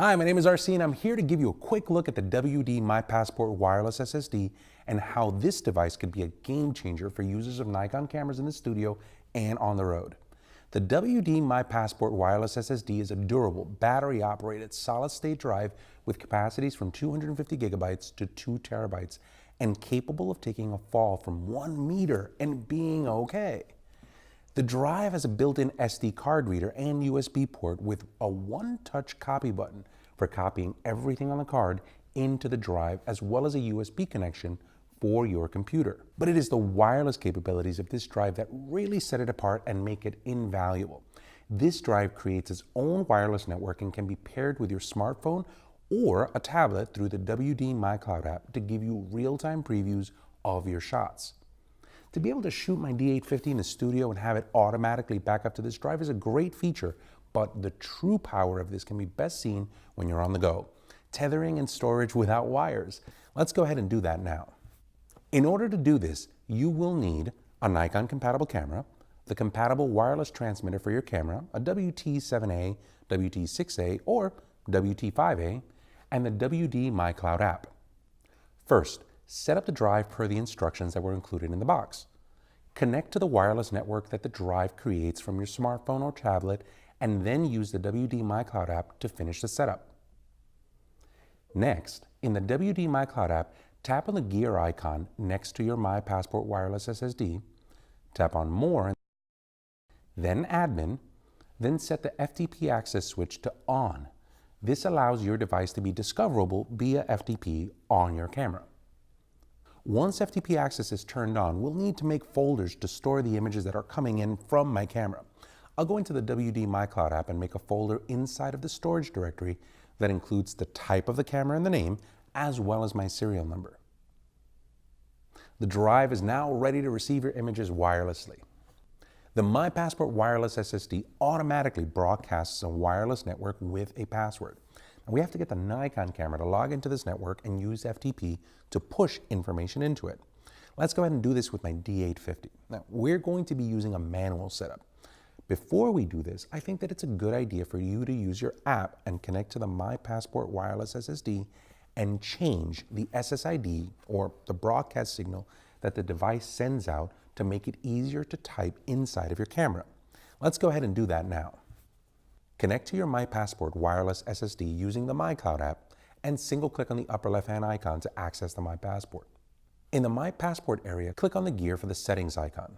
Hi, my name is RC and I'm here to give you a quick look at the WD My Passport Wireless SSD and how this device could be a game changer for users of Nikon cameras in the studio and on the road. The WD My Passport Wireless SSD is a durable, battery-operated, solid-state drive with capacities from 250 gigabytes to 2 terabytes and capable of taking a fall from 1 meter and being okay. The drive has a built-in SD card reader and USB port with a one-touch copy button for copying everything on the card into the drive, as well as a USB connection for your computer. But it is the wireless capabilities of this drive that really set it apart and make it invaluable. This drive creates its own wireless network and can be paired with your smartphone or a tablet through the WD My Cloud app to give you real-time previews of your shots. To be able to shoot my D850 in the studio and have it automatically back up to this drive is a great feature, but the true power of this can be best seen when you're on the go. Tethering and storage without wires. Let's go ahead and do that now. In order to do this, you will need a Nikon compatible camera, the compatible wireless transmitter for your camera, a WT7A, WT6A, or WT5A, and the WD My Cloud app. First, set up the drive per the instructions that were included in the box. Connect to the wireless network that the drive creates from your smartphone or tablet, and then use the WD My Cloud app to finish the setup. Next, in the WD My Cloud app, tap on the gear icon next to your My Passport Wireless SSD, tap on More, then Admin, then set the FTP access switch to On. This allows your device to be discoverable via FTP on your camera. Once FTP access is turned on, we'll need to make folders to store the images that are coming in from my camera. I'll go into the WD My Cloud app and make a folder inside of the storage directory that includes the type of the camera and the name, as well as my serial number. The drive is now ready to receive your images wirelessly. The My Passport Wireless SSD automatically broadcasts a wireless network with a password. Now we have to get the Nikon camera to log into this network and use FTP to push information into it. Let's go ahead and do this with my D850. Now we're going to be using a manual setup. Before we do this, I think that it's a good idea for you to use your app and connect to the My Passport Wireless SSD and change the SSID, or the broadcast signal that the device sends out, to make it easier to type inside of your camera. Let's go ahead and do that now. Connect to your My Passport Wireless SSD using the My Cloud app and single-click on the upper left-hand icon to access the My Passport. In the My Passport area, click on the gear for the settings icon.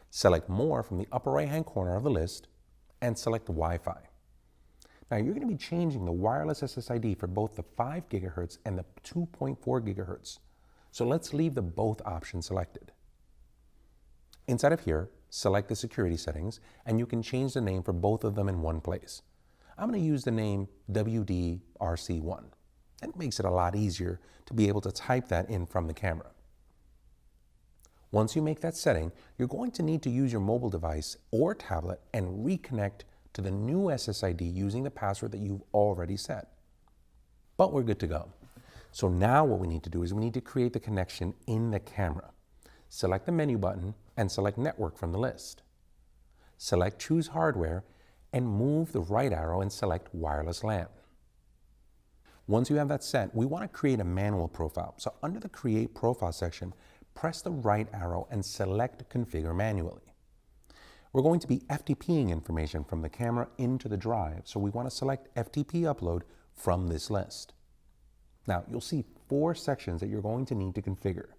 Select More from the upper right-hand corner of the list and select Wi-Fi. Now you're going to be changing the wireless SSID for both the 5 GHz and the 2.4 GHz. So let's leave the both options selected. Inside of here, select the security settings, and you can change the name for both of them in one place. I'm going to use the name WD-RC1. That makes it a lot easier to be able to type that in from the camera. Once you make that setting, you're going to need to use your mobile device or tablet and reconnect to the new SSID using the password that you've already set. But we're good to go. So now what we need to do is we need to create the connection in the camera. Select the menu button and select Network from the list. Select Choose Hardware and move the right arrow and select Wireless LAN. Once you have that set, we want to create a manual profile. So under the Create Profile section, press the right arrow and select Configure Manually. We're going to be FTPing information from the camera into the drive, so we want to select FTP Upload from this list. Now you'll see 4 sections that you're going to need to configure.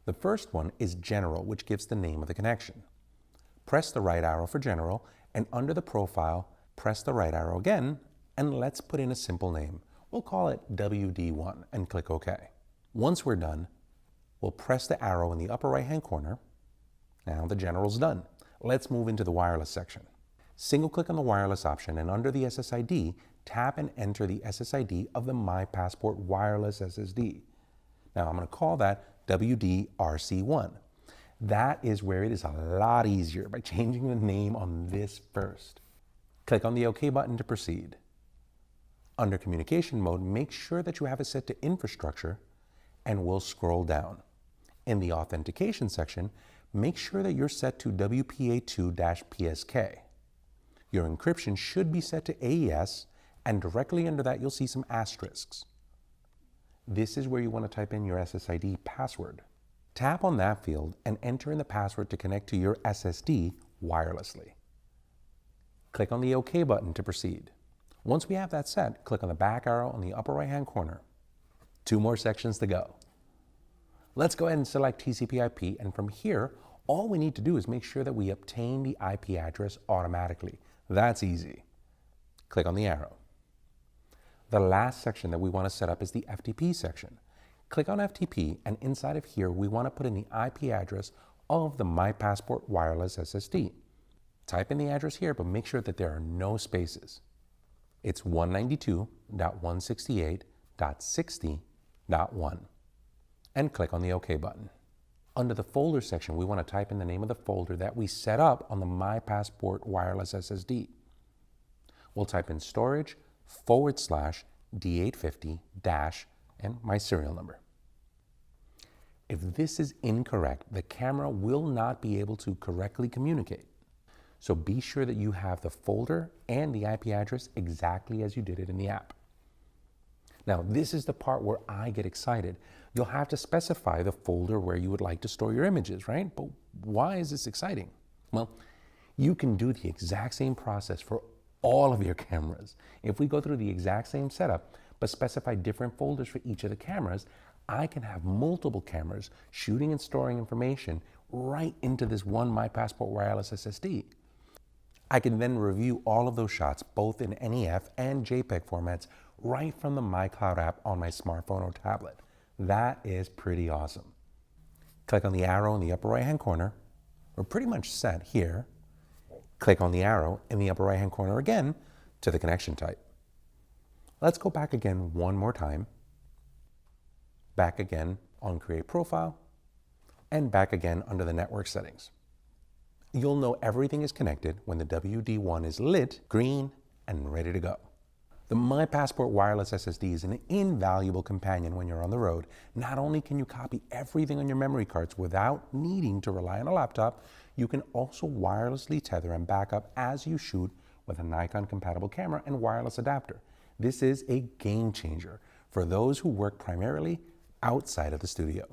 The first one is General, which gives the name of the connection. Press the right arrow for General, and under the profile, press the right arrow again, and let's put in a simple name. We'll call it WD1 and click OK. Once we're done, we'll press the arrow in the upper right-hand corner. Now the General's done. Let's move into the wireless section. Single-click on the wireless option, and under the SSID, tap and enter the SSID of the My Passport Wireless SSD. Now I'm going to call that WD-RC1. That is where it is a lot easier by changing the name on this first. Click on the OK button to proceed. Under communication mode, make sure that you have it set to infrastructure, and we'll scroll down. In the authentication section, make sure that you're set to WPA2-PSK. Your encryption should be set to AES, and directly under that you'll see some asterisks. This is where you want to type in your SSID password. Tap on that field and enter in the password to connect to your SSD wirelessly. Click on the OK button to proceed. Once we have that set, click on the back arrow on the upper right-hand corner. 2 more sections to go. Let's go ahead and select TCP/IP, and from here, all we need to do is make sure that we obtain the IP address automatically. That's easy. Click on the arrow. The last section that we want to set up is the FTP section. Click on FTP, and inside of here, we want to put in the IP address of the My Passport Wireless SSD. Type in the address here, but make sure that there are no spaces. It's 192.168.60.1. And click on the OK button. Under the folder section, we want to type in the name of the folder that we set up on the My Passport Wireless SSD. We'll type in storage/D850- and my serial number. If this is incorrect, the camera will not be able to correctly communicate. So be sure that you have the folder and the IP address exactly as you did it in the app. Now, this is the part where I get excited. You'll have to specify the folder where you would like to store your images, right? But why is this exciting? Well, you can do the exact same process for all of your cameras. If we go through the exact same setup, but specify different folders for each of the cameras, I can have multiple cameras shooting and storing information right into this one My Passport Wireless SSD. I can then review all of those shots, both in NEF and JPEG formats, right from the MyCloud app on my smartphone or tablet. That is pretty awesome. Click on the arrow in the upper right-hand corner. We're pretty much set here. Click on the arrow in the upper right-hand corner again to the connection type. Let's go back again one more time. Back again on Create Profile, and back again under the network settings. You'll know everything is connected when the WD1 is lit, green, and ready to go. The My Passport Wireless SSD is an invaluable companion when you're on the road. Not only can you copy everything on your memory cards without needing to rely on a laptop, you can also wirelessly tether and back up as you shoot with a Nikon compatible camera and wireless adapter. This is a game changer for those who work primarily outside of the studio.